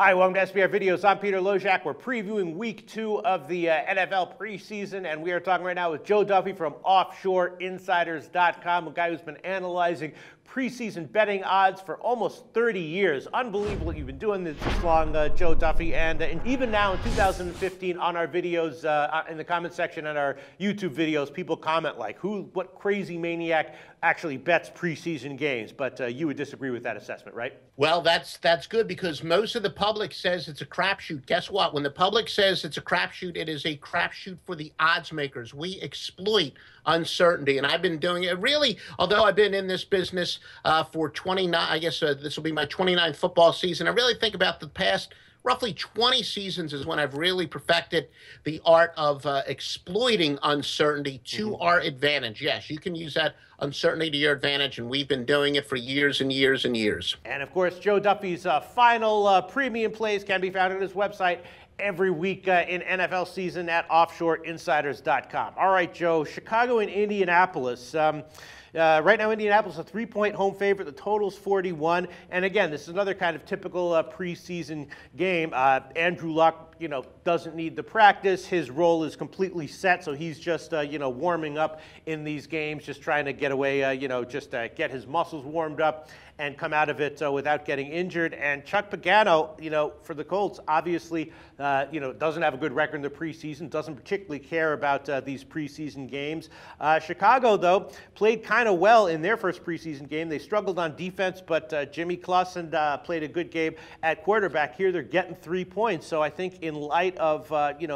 Hi, welcome to SBR Videos. I'm Peter Loshak. We're previewing week 2 of the NFL preseason, and we are talking right now with Joe Duffy from OffshoreInsiders.com, a guy who's been analyzing preseason betting odds for almost 30 years. Unbelievable you've been doing this long, Joe Duffy. And even now in 2015 on our videos, in the comment section on our YouTube videos, people comment like, what crazy maniac actually bets preseason games? But you would disagree with that assessment, right? Well, that's good because most of the public says it's a crapshoot. Guess what? When the public says it's a crapshoot, it is a crapshoot for the odds makers. We exploit uncertainty, and I've been doing it really, although I've been in this business for 29, I guess this will be my 29th football season. I really think about the past roughly 20 seasons is when I've really perfected the art of exploiting uncertainty to our advantage. Yes, you can use that uncertainty to your advantage, and we've been doing it for years and years and years. And of course, Joe Duffy's final premium plays can be found on his website every week in NFL season at OffshoreInsiders.com. All right, Joe, Chicago and Indianapolis. Right now, Indianapolis is a 3-point home favorite. The total's 41. And again, this is another kind of typical preseason game. Andrew Luck, doesn't need the practice. His role is completely set, so he's just, warming up in these games, just trying to get away, get his muscles warmed up and come out of it without getting injured. And Chuck Pagano, for the Colts, obviously, doesn't have a good record in the preseason, doesn't particularly care about these preseason games. Chicago, though, played kind of well in their first preseason game. They struggled on defense, but Jimmy Clausen played a good game at quarterback. Here they're getting 3 points. So I think in light of,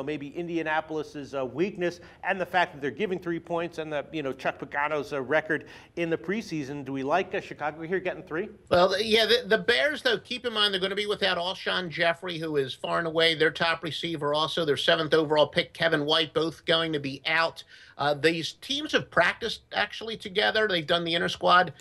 maybe Indianapolis's weakness and the fact that they're giving 3 points and the, Chuck Pagano's record in the preseason, do we like Chicago here getting 3? Well, yeah, the Bears, though, keep in mind they're going to be without Alshon Jeffrey, who is far and away their top receiver. Also, their 7th overall pick, Kevin White, both going to be out. These teams have practiced actually together. They've done the inter-squad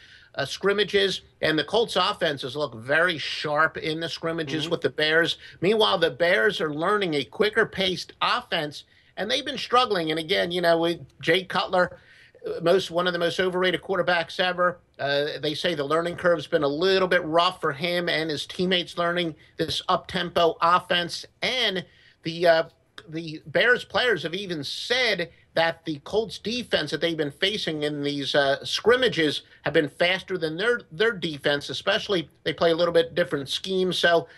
scrimmages, and the Colts offenses look very sharp in the scrimmages with the Bears. Meanwhile, the Bears are learning a quicker-paced offense, and they've been struggling. And again, with Jay Cutler, one of the most overrated quarterbacks ever. They say the learning curve's been a little bit rough for him and his teammates learning this up-tempo offense. And the Bears players have even said that the Colts defense that they've been facing in these scrimmages have been faster than their defense, especially they play a little bit different schemes. So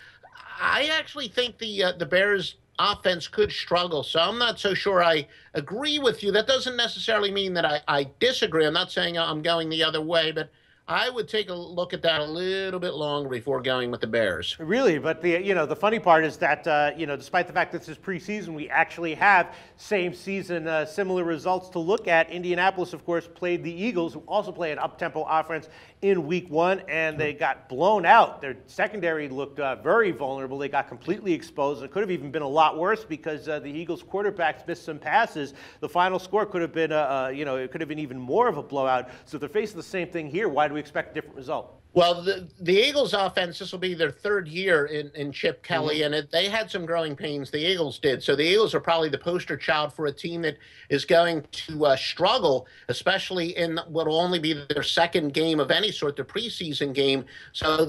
I actually think the Bears offense could struggle. So I'm not so sure I agree with you. That doesn't necessarily mean that I disagree. I'm not saying I'm going the other way, but I would take a look at that a little bit longer before going with the Bears. Really, but the funny part is that despite the fact that this is preseason, we actually have same season similar results to look at. Indianapolis, of course, played the Eagles, who also play an up-tempo offense in week 1, and they got blown out. Their secondary looked very vulnerable. They got completely exposed. It could have even been a lot worse because the Eagles quarterbacks missed some passes. The final score could have been, it could have been even more of a blowout. So if they're facing the same thing here, why do we expect a different result? Well, the Eagles offense, this will be their 3rd year in Chip Kelly, and they had some growing pains. The Eagles did. So the Eagles are probably the poster child for a team that is going to struggle, especially in what will only be their 2nd game of any sort, the preseason game. So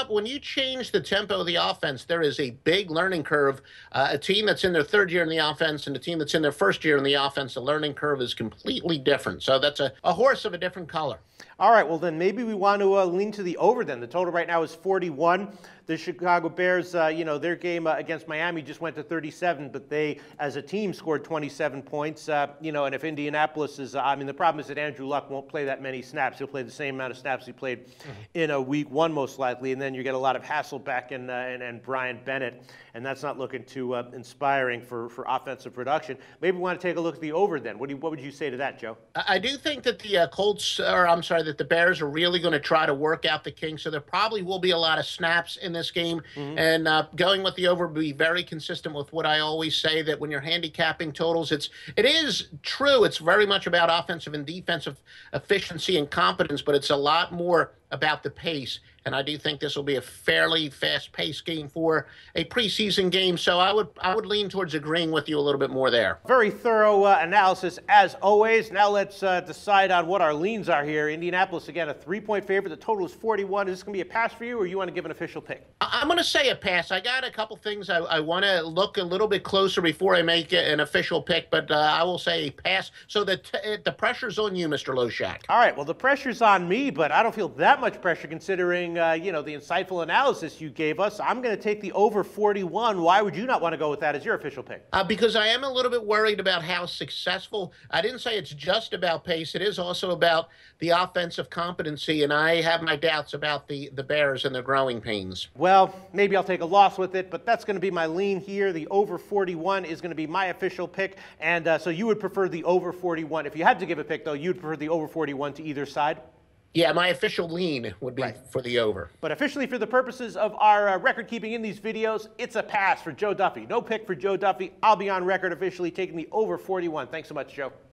when you change the tempo of the offense, there is a big learning curve. A team that's in their 3rd year in the offense and a team that's in their 1st year in the offense, the learning curve is completely different. So that's a horse of a different color. All right, well, then maybe we want to lean to the over then. The total right now is 41. The Chicago Bears, their game against Miami just went to 37, but they, as a team, scored 27 points. And if Indianapolis is, the problem is that Andrew Luck won't play that many snaps. He'll play the same amount of snaps he played in week 1, most likely. And then you get a lot of Hasselbeck and Brian Bennett, and that's not looking too inspiring for offensive production. Maybe we want to take a look at the over then. What would you say to that, Joe? I do think that that the Bears are really going to try to work out the kinks. So there probably will be a lot of snaps in this game. And going with the over would be very consistent with what I always say, that when you're handicapping totals, it is true. It's very much about offensive and defensive efficiency and competence, but it's a lot more about the pace. And and I do think this will be a fairly fast-paced game for a preseason game. So I would lean towards agreeing with you a little bit more there. Very thorough analysis as always. Now let's decide on what our leans are here. Indianapolis, again, a 3-point favorite. The total is 41. Is this going to be a pass for you, or you want to give an official pick? I'm going to say a pass. I got a couple things I want to look a little bit closer before I make an official pick, but I will say a pass. So the pressure's on you, Mr. Loshak. All right. Well, the pressure's on me, but I don't feel that much pressure considering, you know, the insightful analysis you gave us. I'm going to take the over 41. Why would you not want to go with that as your official pick? Because I am a little bit worried about how successful. I didn't say it's just about pace. It is also about the offensive competency, and I have my doubts about the Bears and their growing pains. Well, maybe I'll take a loss with it, but that's going to be my lean here. The over 41 is going to be my official pick, and so you would prefer the over 41. If you had to give a pick, though, you'd prefer the over 41 to either side? Yeah, my official lean would be for the over. But officially, for the purposes of our record keeping in these videos, it's a pass for Joe Duffy. No pick for Joe Duffy. I'll be on record officially taking the over 41. Thanks so much, Joe.